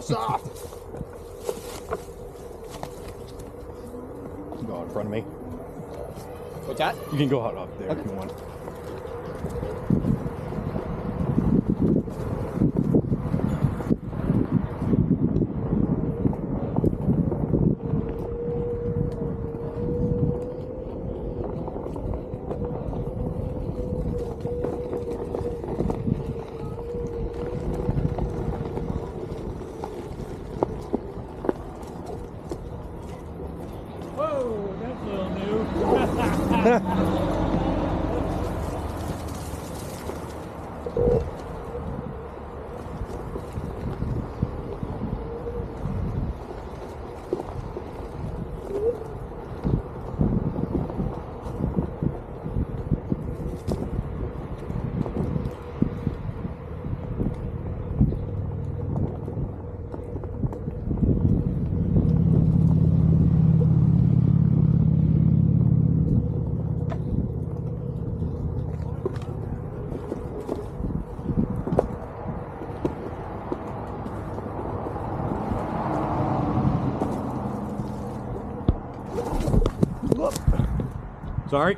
soft. Go out in front of me. What's that? You can go out up there if you want. Whoa, that's a little new. Sorry.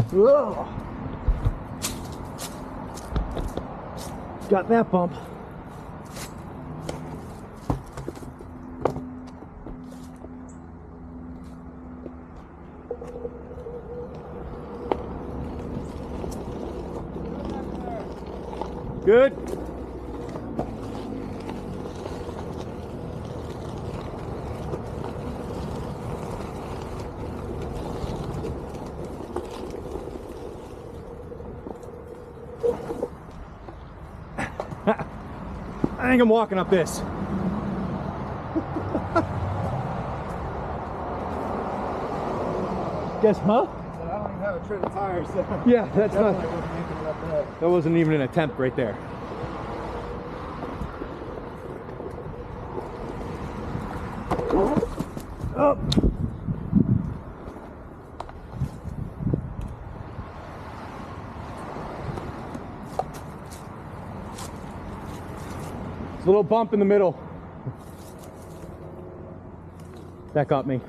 Whoa. Got that bump. Good. I think I'm walking up this. Guess, huh? I don't even have a tread of tires, so Yeah, that's not. definitely wasn't thinking about that. That wasn't even an attempt right there. Up. It's a little bump in the middle. That got me.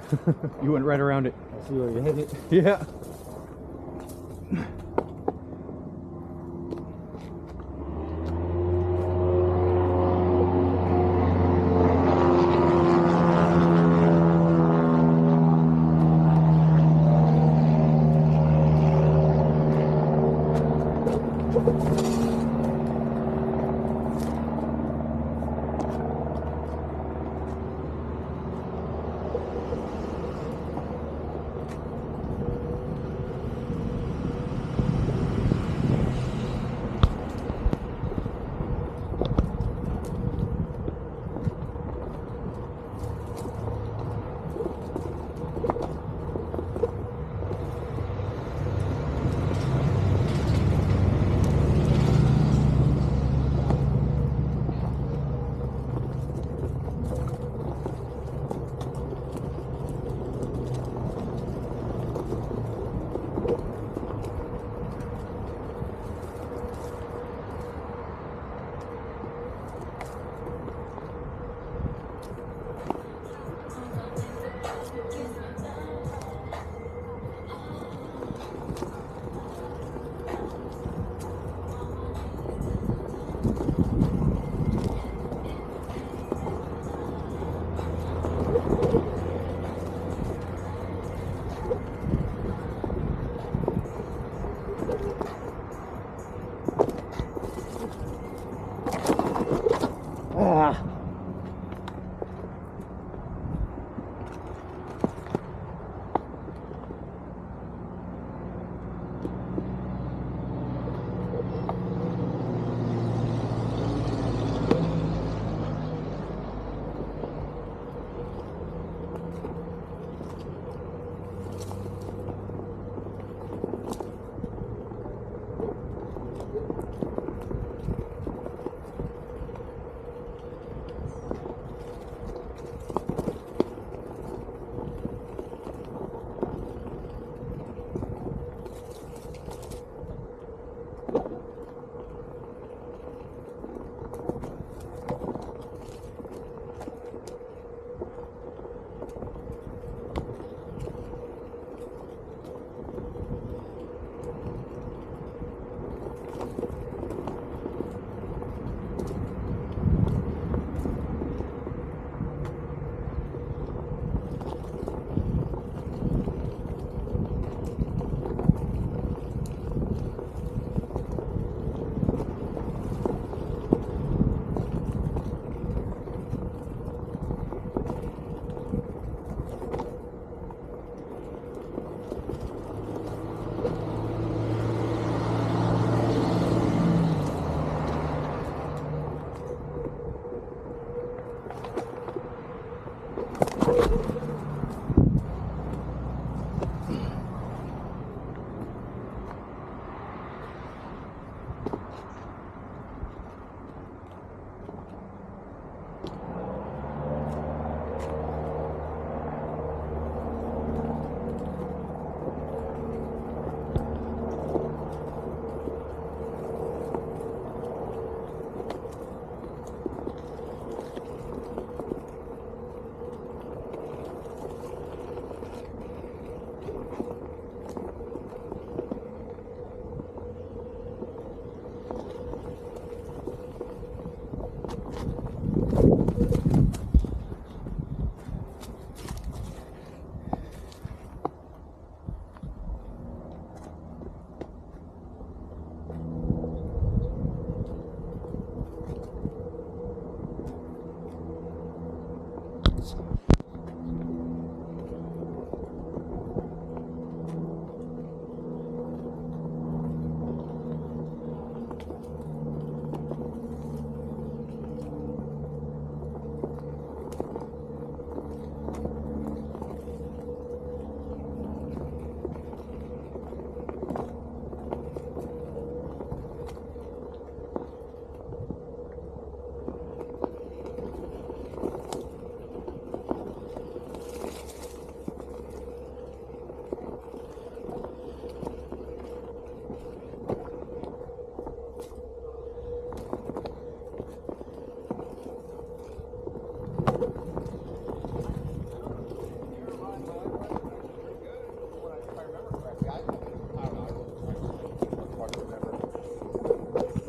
You went right around it. I see where you hit it. Yeah.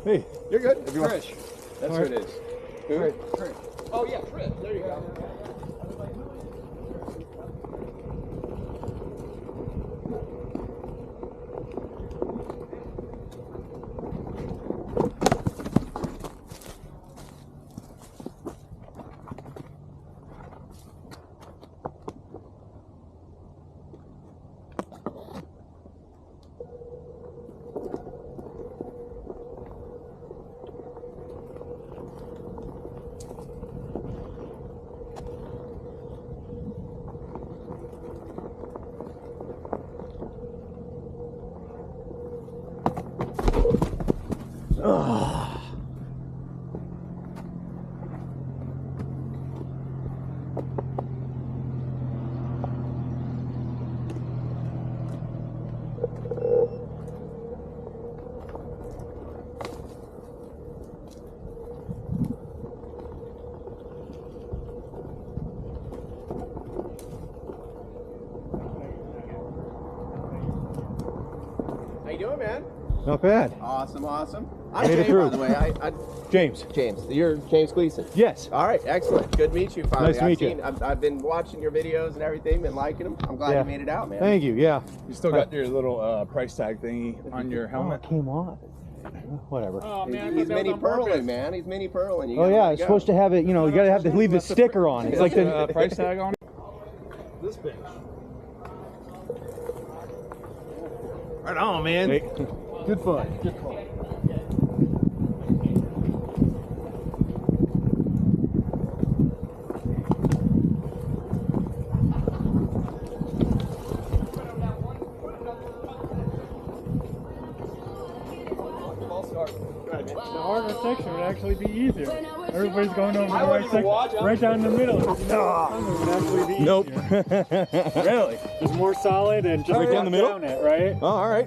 Hey, You're good. If you want. Trish. That's who it is. Who? Trish. Oh yeah, Trish. There you go. How you doing, man? not bad. Awesome, awesome. I'm Made it James, through. by the way. James. James. You're James Gleason. Yes. All right, excellent. Good to meet you. Finally, Nice to meet you. I've been watching your videos and everything, been liking them. I'm glad Yeah. you made it out, man. Thank you. Yeah. You still got your little price tag thingy on your Oh, helmet? it came off. Whatever. Oh man, He's mini pearling, man. He's mini pearling. Oh yeah, it's supposed to have it. You know, you gotta have to leave the sticker on. It's like the. Price tag on it? This bench. Right on, man. Hey. Good fun. Good fun. the harder section would actually be easier. Everybody's going over the right section, right down the middle. It would actually be Nope. easier. Really? It's more solid and just Right down the middle? down it, right? Oh, all right.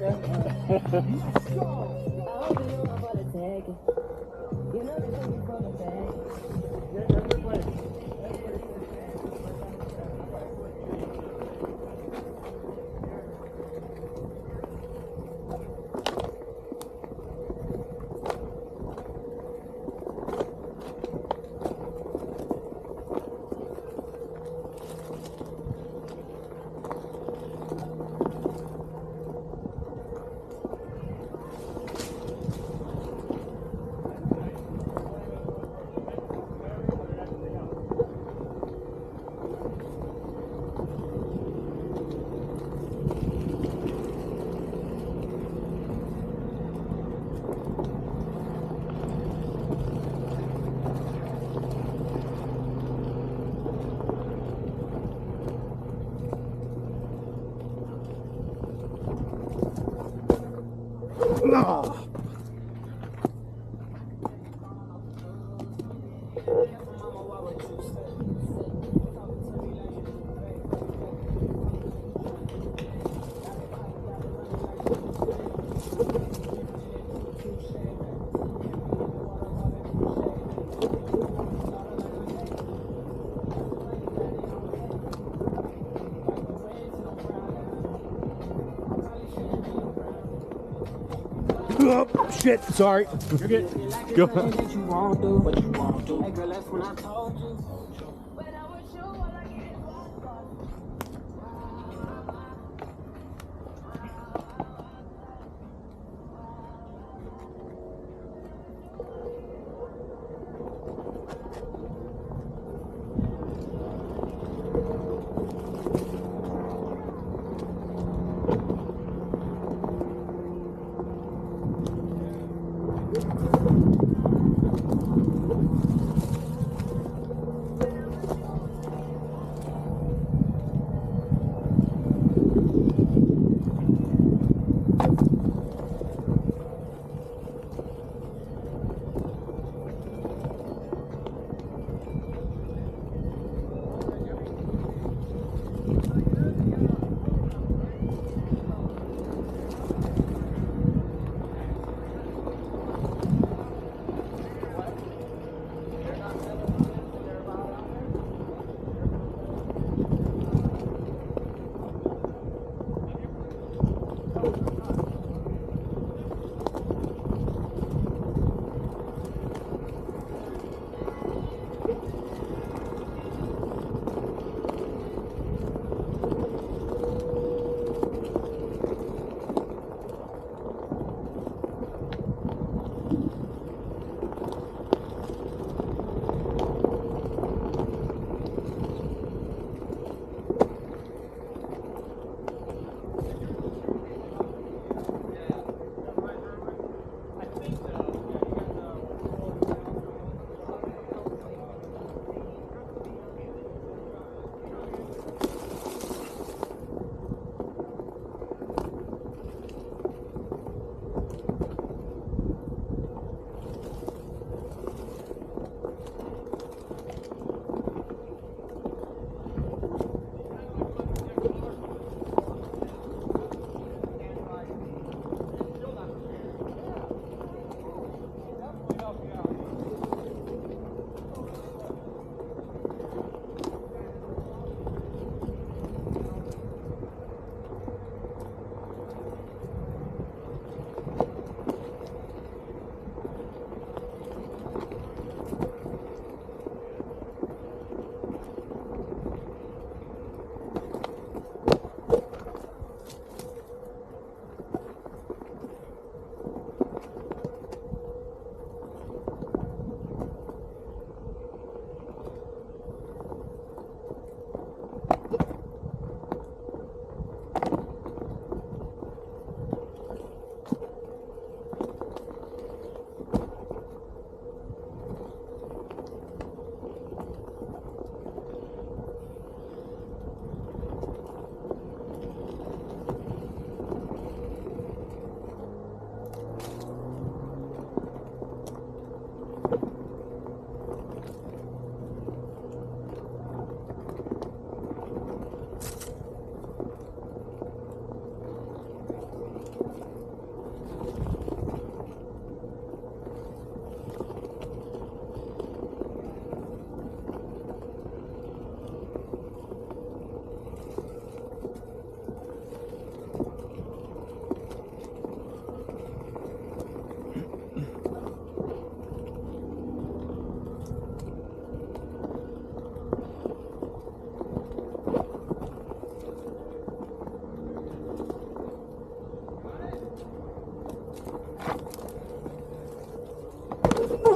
Oh, shit, sorry. You're good. Go.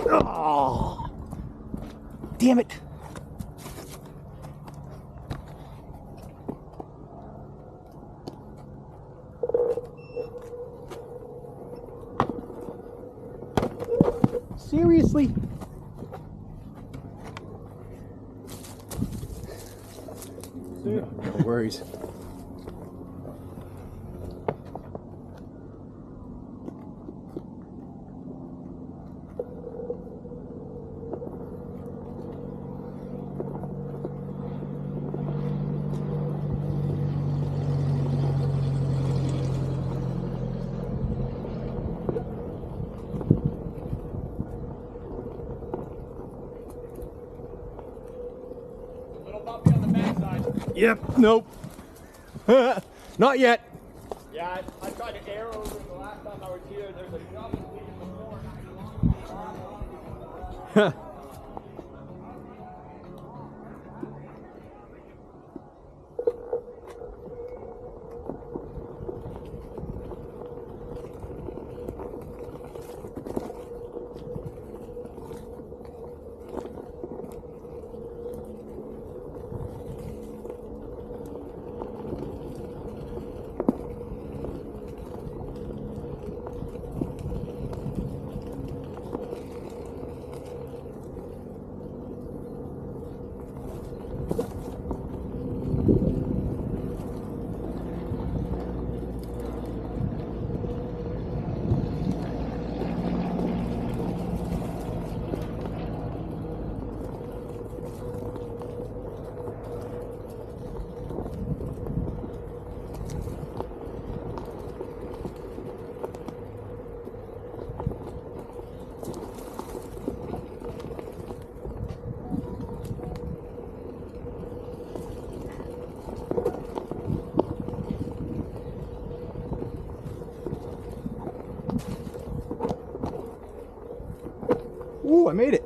Oh, damn it. Seriously? No worries. Yep, nope. Not yet. Yeah, I tried to air over the last time I was here. There's a double before. Ooh, I made it.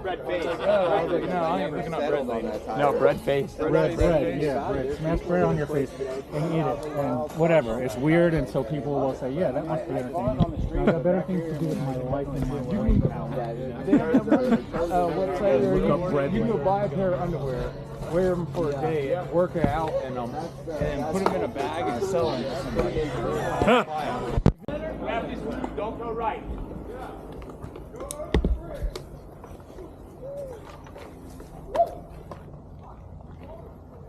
Red face. No, I ain't picking up red face. No, bread face. Bread, yeah, bread. Smash bread on your face and eat it, and whatever. It's weird, and so people will say, yeah, that must be entertaining. I've got better things to do with my life and my brain now. Website there, you can buy a pair of underwear, wear them for a day, work out in them, and put them in a bag and sell them to somebody. Don't go right.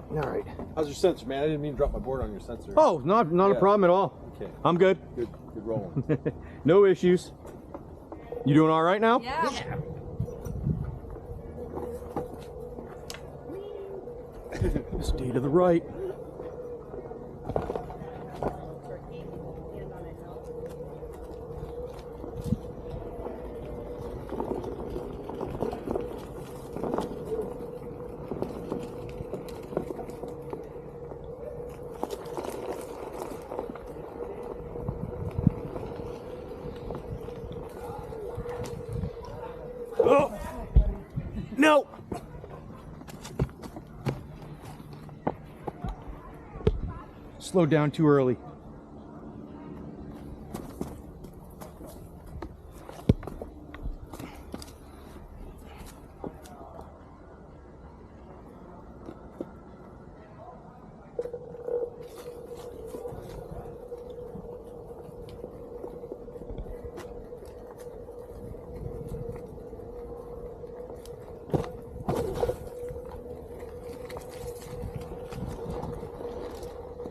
All right. How's your sensor, man? I didn't mean to drop my board on your sensor. Oh, not a problem at all. Okay. I'm good. Good rolling. No issues. You doing all right now? Yeah. Stay to the right. Oh! No! Slowed down too early.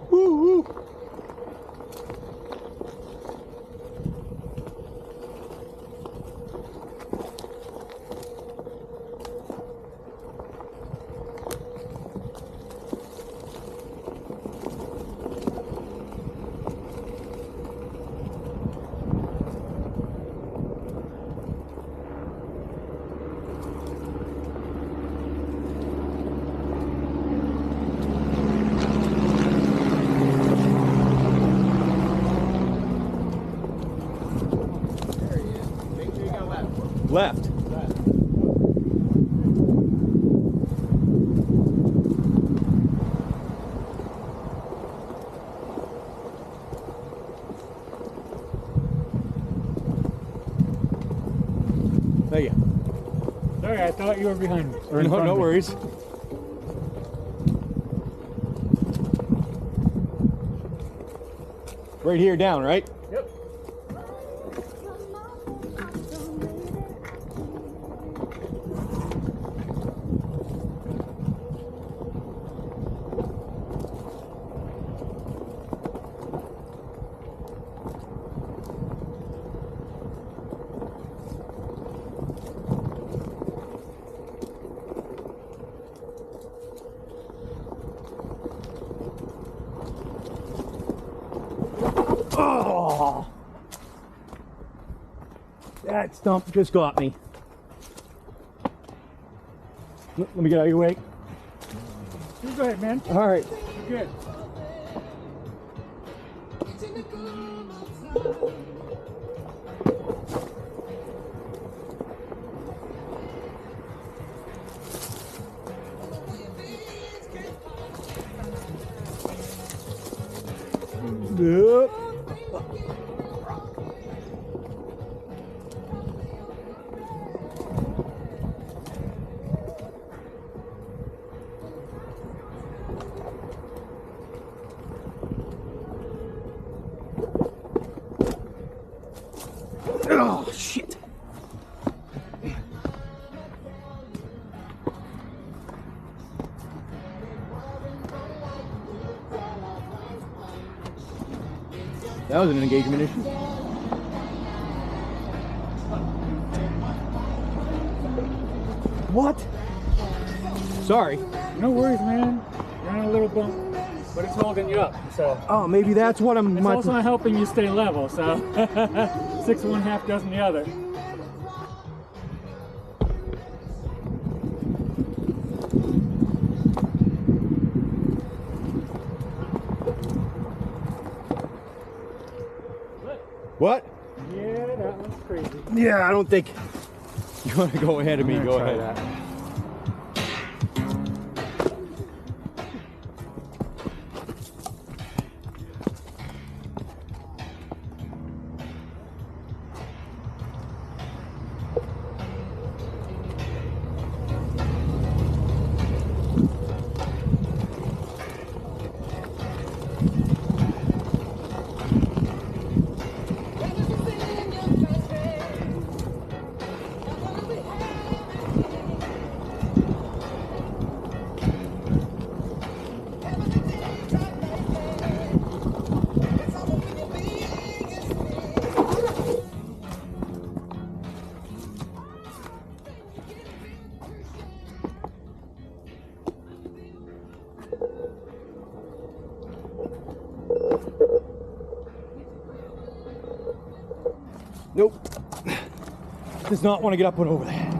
Woo woo! Make sure you go left. Left. There you go. Sorry, I thought you were behind me. Or in front No of me. worries. Right here down, right? Yep. Oh! That stump just got me. Let me get out of your way. You go ahead, man. All right. You're good. Yep. Oh, shit. That was an engagement issue. What? Sorry. No worries, man. You're on a little bump, but it's holding you up. So Oh, maybe that's what I'm. it's also not helping you stay level. So 6 1/2 dozen the other. What? Yeah, that one's crazy. Yeah, I don't think you want to go ahead of me. I'm Go gonna try ahead. that. Nope. Does not want to get up and over that.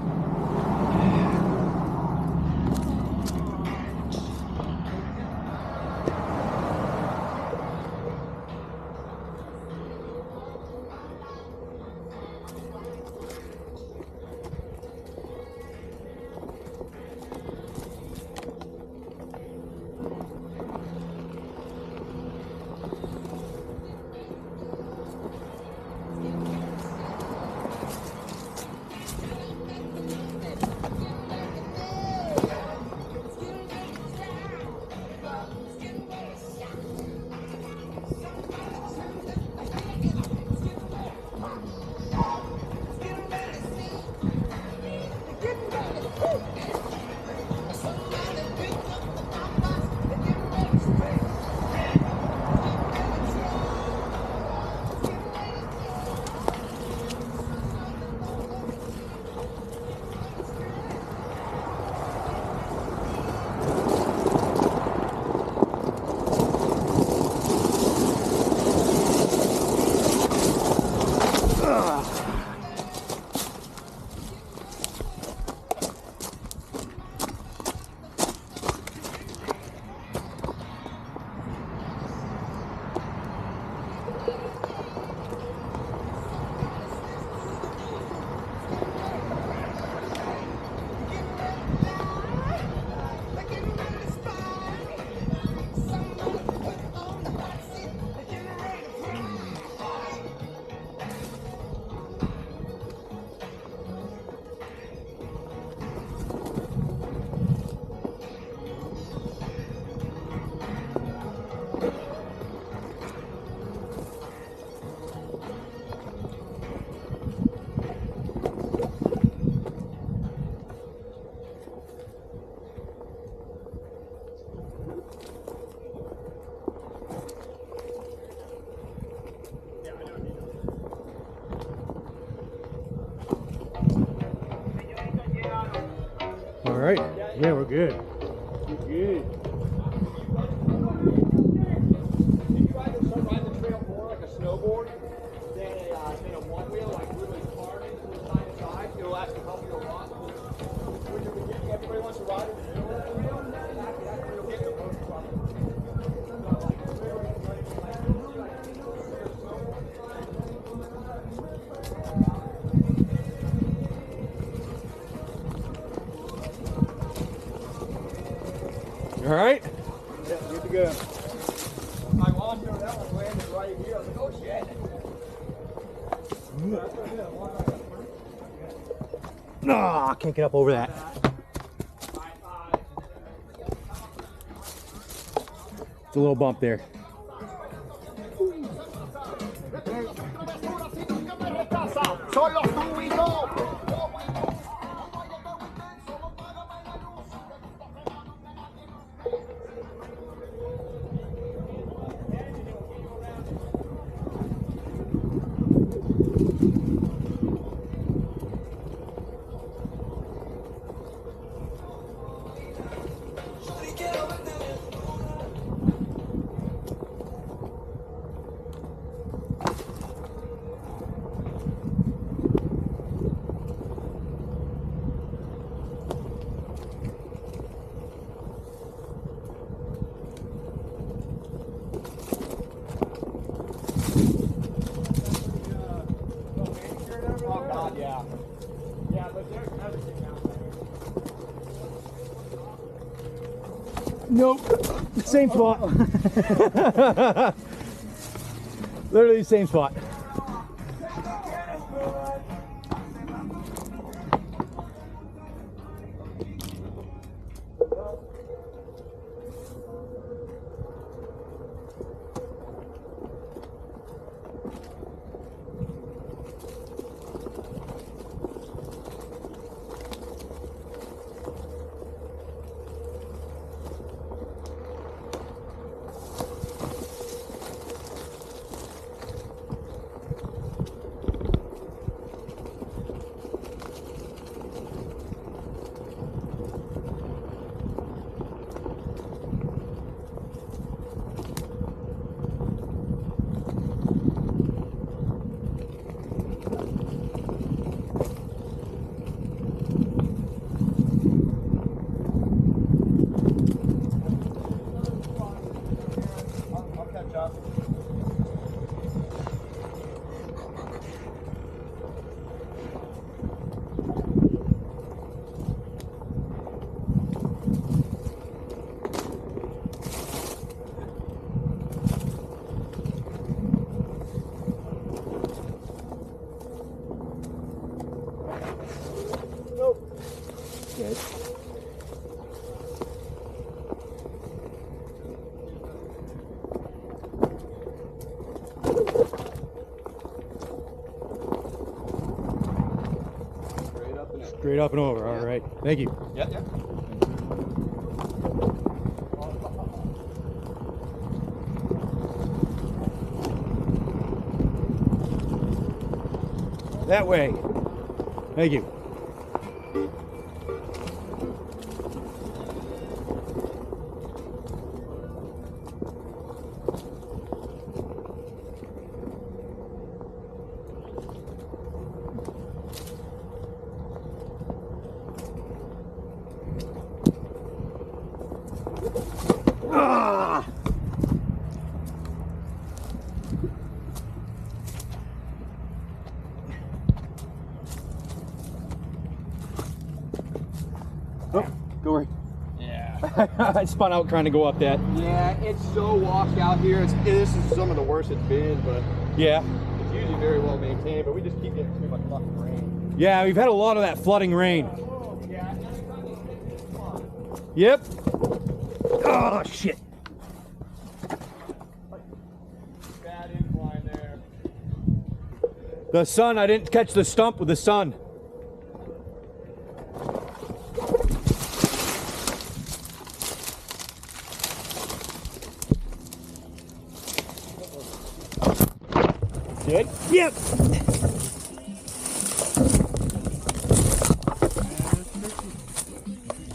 All right. Yeah, we're good. Good. Did you either start riding the trail more like a snowboard than a one wheel, like really carving from side to side? It'll actually help you a lot. When you're beginning, everybody wants to ride in the middle of the trail. That's where you'll get the most trouble. All right. Yeah, good to go. My lawn mower, that one landed right here. I was like, oh shit. Ah, can't get up over that. It's a little bump there. Oh god, yeah. Yeah, but there's everything out there. Nope. Same spot. Literally the same spot. Straight up and over. All right. Thank you. Yeah, yeah. That way. Thank you. Ah! Oh, go right. Yeah. I spun out trying to go up that. Yeah, it's so washed out here. This is some of the worst it's been, but Yeah. it's usually very well maintained, but we just keep getting too much fucking rain. Yeah, we've had a lot of that flooding rain. Yeah, anytime you hit this spot. Yep. Oh, shit. Bad incline there. The sun, I didn't catch the stump with the sun. Good? Yep.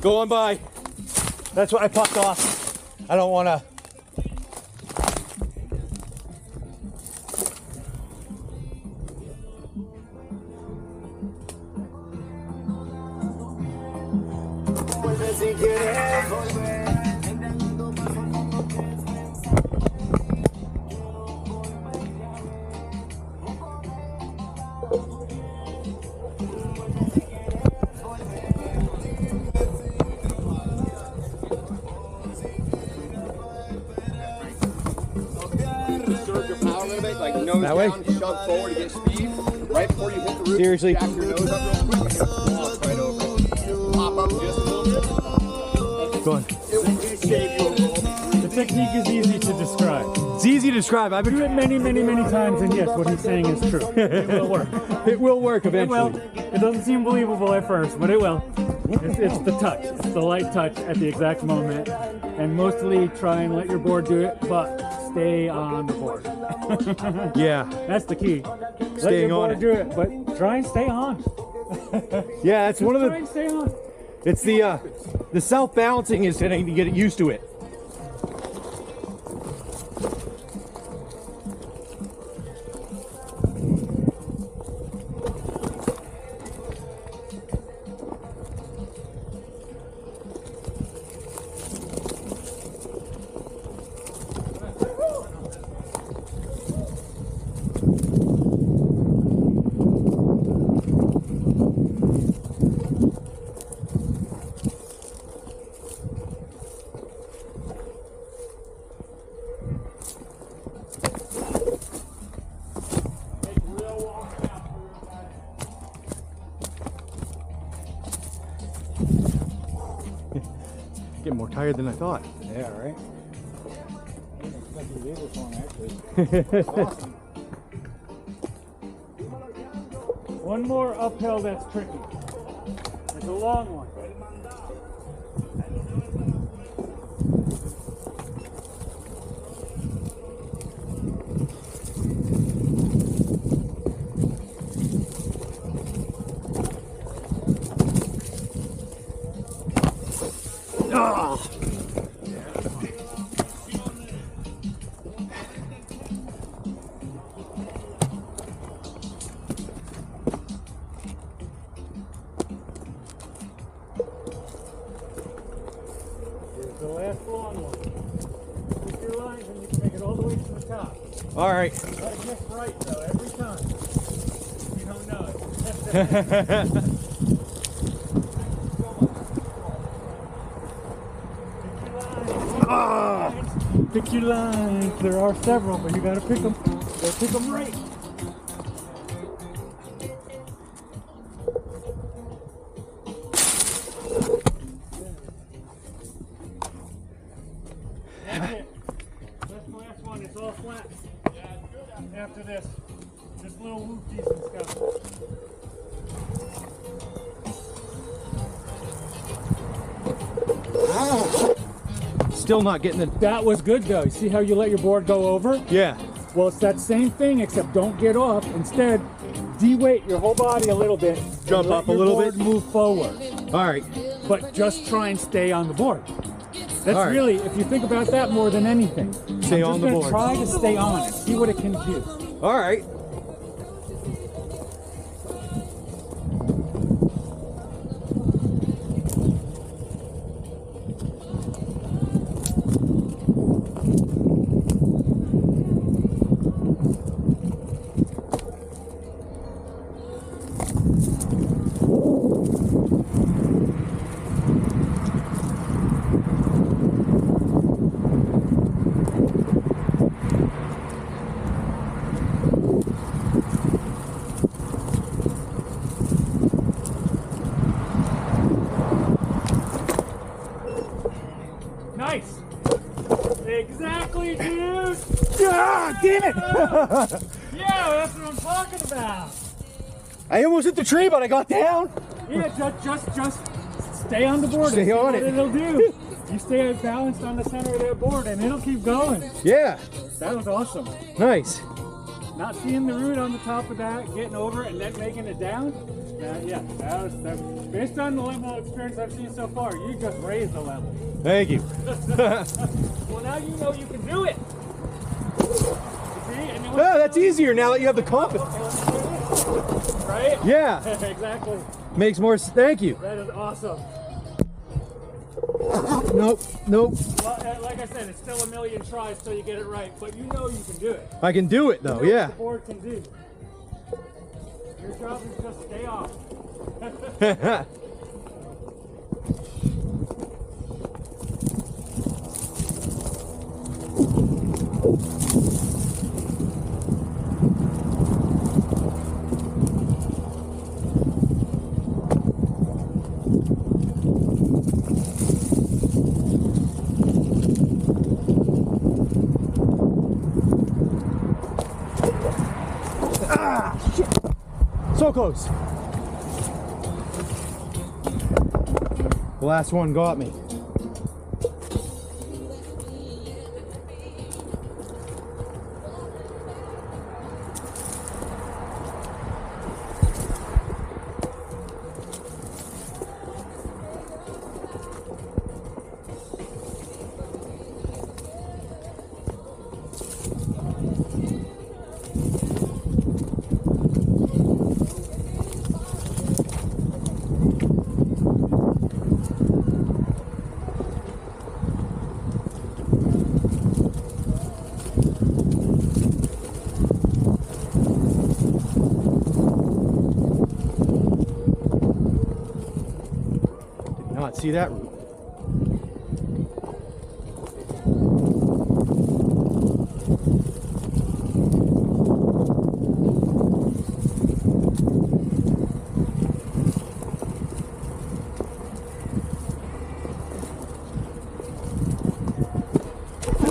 Go on by. That's what I popped off. I don't want to. Surge your power a little bit, like nose That way? down, shove forward to get speed. Right before you hit the roof, Seriously? jack your nose up real quick and just walk right over it. Pop up just a little bit. Go on. It will save you a roll. The technique is easy to describe. It's easy to describe. I've Do been. it many, many, many times, and yes, what he's saying is true. It will work. It will work It will. eventually. It doesn't seem believable at first, but it will. It's the touch. It's the light touch at the exact moment. And mostly try and let your board do it, but stay on the board. Yeah. That's the key. Let Staying your on board it. do it, but try and stay on. Yeah, it's one of Try the. and stay on. It's the self balancing is hitting to get it used to it. Getting more tired than I thought. Yeah, right. One more uphill that's tricky. It's a long one. Here's the last long one. Keep your lines and you can make it all the way to the top. All right. Gotta miss right though, every time. You don't know it. Pick your lines. There are several, but you gotta pick them. Gotta pick them right. That's it. That's the last one. It's all flat. After this, just little whoopties and stuff. still not getting the. That was good though. See how you let your board go over? Yeah. Well, it's that same thing, except don't get off. Instead, de-weight your whole body a little bit. Jump up a little bit. Move forward. All right. But just try and stay on the board. That's All right. really, if you think about that more than anything. Stay on the board. Try to stay on it. See what it can do. All right. Nice. Exactly, dude. Ah, damn it! Yeah, that's what I'm talking about. I almost hit the tree, but I got down. Yeah, just stay on the board. Stay and see on what it. It'll do. You stay balanced on the center of that board, and it'll keep going. Yeah. That was awesome. Nice. Not seeing the root on the top of that, getting over it, and then making it down. Yeah, that was based on the level of experience I've seen so far. You just raised the level. Thank you. Well, now you know you can do it. You see? And then Oh, that's easier now that you have the confidence. right? Yeah. Exactly. Makes more. Thank you. That is awesome. Nope. Nope. Well, like I said, it's still a million tries till you get it right, but you know you can do it. I can do it though. You know Yeah. what the board can do. Your job is just stay off. So close. The last one got me. Not see that route.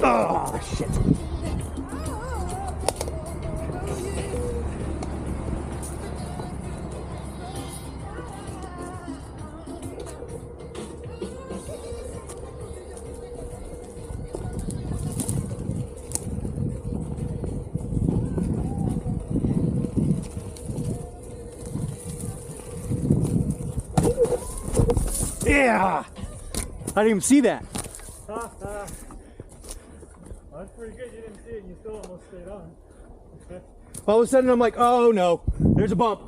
Oh shit. Yeah! I didn't even see that. That's pretty good. You didn't see it and you still almost stayed on. All of a sudden I'm like, oh no, there's a bump.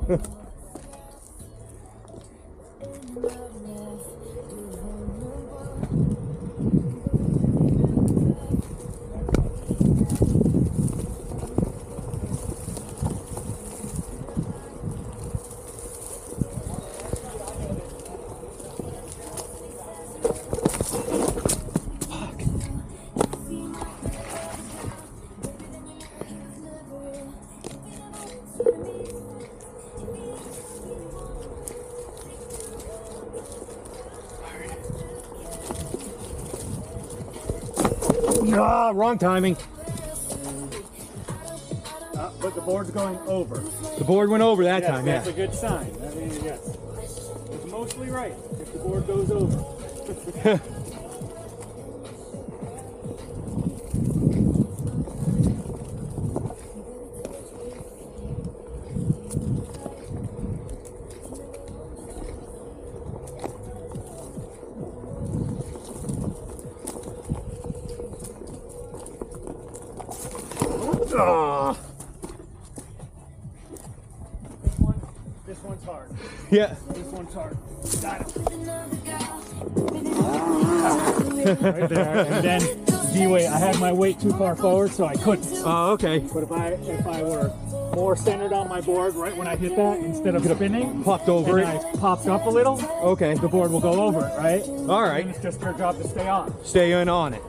Ah, wrong timing. But the board's going over. The board went over that time, That's yeah. a good sign. I mean, yes. It's mostly right if the board goes over. Ah. This one's hard. Yeah. This one's hard. Got it. Right there. And then D-weight. I had my weight too far forward, so I couldn't. Oh, okay. But if I were more centered on my board right when I hit that, instead of spinning, Popped over and it. I popped up a little, Okay. the board will go over it, right? All right. And it's just your job to stay on. Stay in on it.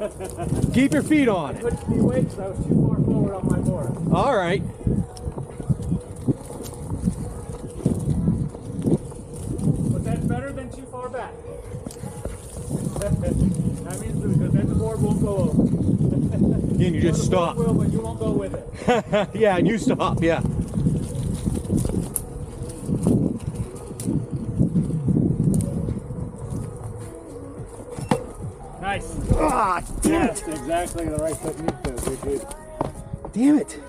Keep your feet on I it. couldn't D-weight because I was too far forward on my board. All right. But that's better than too far back. That means because then the board won't go over. Again, you just The stop. board will, but you won't go with it. Yeah, and you stop. Yeah. Nice. Ah, damn Yes, exactly the right technique there. Good, good. Damn it.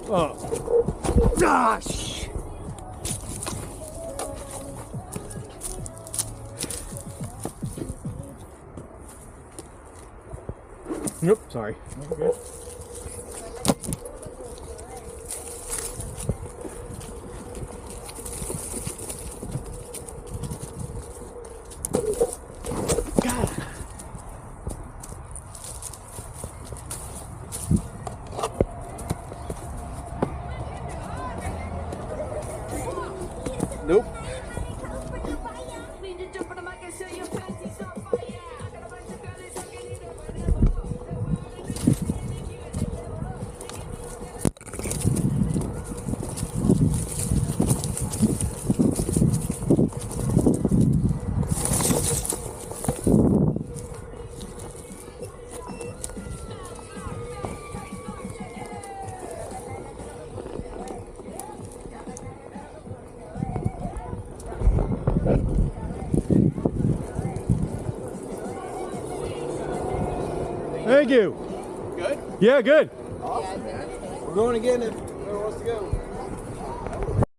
Oh. Gosh. Nope, sorry. Good. Nope. Thank you. Good? Yeah, good. Awesome. We're going again if whoever wants to go.